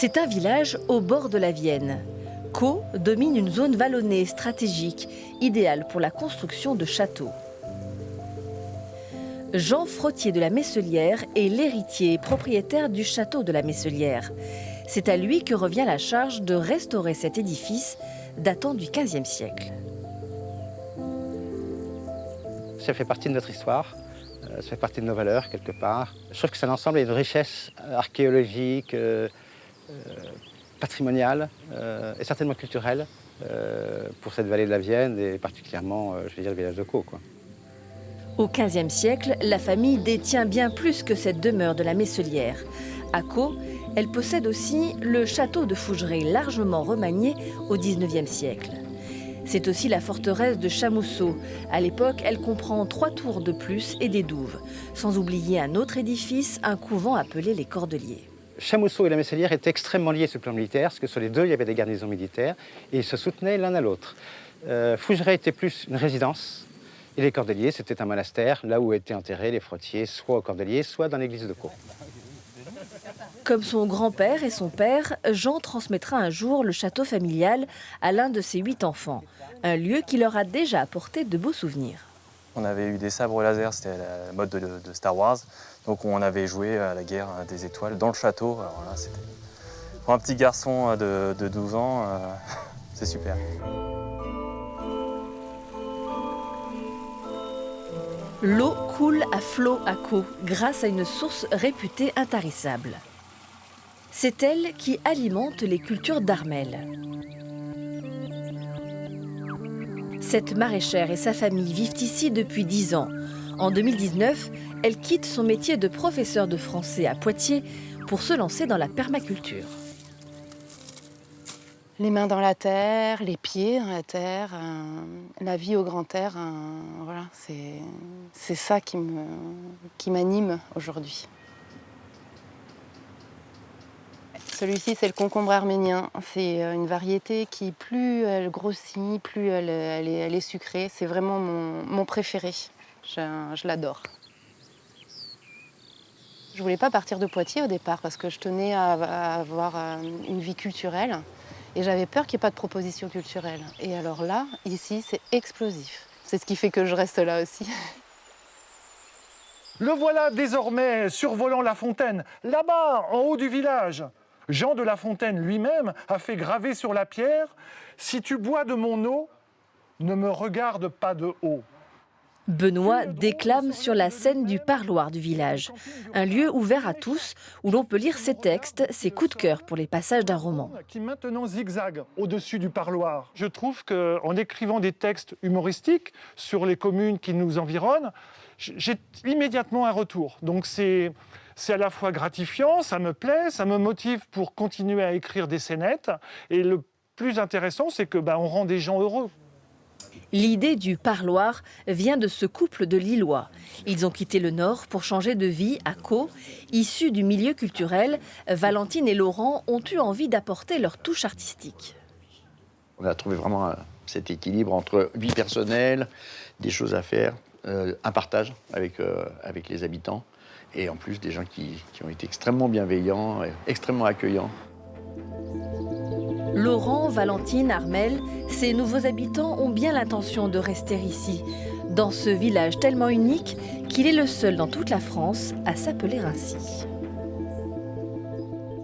C'est un village au bord de la Vienne. Caux domine une zone vallonnée stratégique, idéale pour la construction de châteaux. Jean Frottier de la Messelière est l'héritier et propriétaire du château de la Messelière. C'est à lui que revient la charge de restaurer cet édifice datant du XVe siècle. Ça fait partie de notre histoire, ça fait partie de nos valeurs quelque part. Je trouve que c'est un ensemble et une richesse archéologique, patrimoniale et certainement culturelle pour cette vallée de la Vienne et particulièrement, je vais dire, le village de Caux, quoi. Au XVe siècle, la famille détient bien plus que cette demeure de la Messelière. À Caux, elle possède aussi le château de Fougeray, largement remanié au XIXe siècle. C'est aussi la forteresse de Chamousseau. À l'époque, elle comprend 3 tours de plus et des douves. Sans oublier un autre édifice, un couvent appelé les Cordeliers. Chamousseau et la Messelière étaient extrêmement liés sur le plan militaire, parce que sur les deux, il y avait des garnisons militaires, et ils se soutenaient l'un à l'autre. Fougeray était plus une résidence, et les Cordeliers, c'était un monastère, là où étaient enterrés les Frottiers, soit aux Cordeliers, soit dans l'église de Caux. Comme son grand-père et son père, Jean transmettra un jour le château familial à l'un de ses 8 enfants, un lieu qui leur a déjà apporté de beaux souvenirs. On avait eu des sabres laser, c'était la mode de Star Wars, donc on avait joué à la guerre des étoiles dans le château. Alors là, c'était pour un petit garçon de 12 ans, c'est super. L'eau coule à flot à Caux grâce à une source réputée intarissable. C'est elle qui alimente les cultures d'Armel. Cette maraîchère et sa famille vivent ici depuis 10 ans. En 2019, elle quitte son métier de professeur de français à Poitiers pour se lancer dans la permaculture. Les mains dans la terre, les pieds dans la terre, la vie au grand air, voilà, c'est ça qui m'anime aujourd'hui. Celui-ci, c'est le concombre arménien. C'est une variété qui, plus elle grossit, plus elle est sucrée. C'est vraiment mon préféré. Je l'adore. Je ne voulais pas partir de Poitiers au départ parce que je tenais à avoir une vie culturelle. Et j'avais peur qu'il n'y ait pas de proposition culturelle. Et alors là, ici, c'est explosif. C'est ce qui fait que je reste là aussi. Le voilà désormais survolant la fontaine, là-bas, en haut du village. Jean de La Fontaine lui-même a fait graver sur la pierre « Si tu bois de mon eau, ne me regarde pas de haut ». Benoît déclame sur la scène du parloir du village, un lieu ouvert à tous où l'on peut lire ses textes, ses coups de cœur pour les passages d'un roman. Qui maintenant zigzague au-dessus du parloir. Je trouve qu'en écrivant des textes humoristiques sur les communes qui nous environnent, j'ai immédiatement un retour. Donc c'est à la fois gratifiant, ça me plaît, ça me motive pour continuer à écrire des scénettes. Et le plus intéressant, c'est que on rend des gens heureux. L'idée du parloir vient de ce couple de Lillois. Ils ont quitté le Nord pour changer de vie à Caux. Issus du milieu culturel, Valentine et Laurent ont eu envie d'apporter leur touche artistique. On a trouvé vraiment cet équilibre entre vie personnelle, des choses à faire, un partage avec les habitants et en plus des gens qui ont été extrêmement bienveillants, extrêmement accueillants. Laurent, Valentine, Armel, ces nouveaux habitants ont bien l'intention de rester ici, dans ce village tellement unique qu'il est le seul dans toute la France à s'appeler ainsi.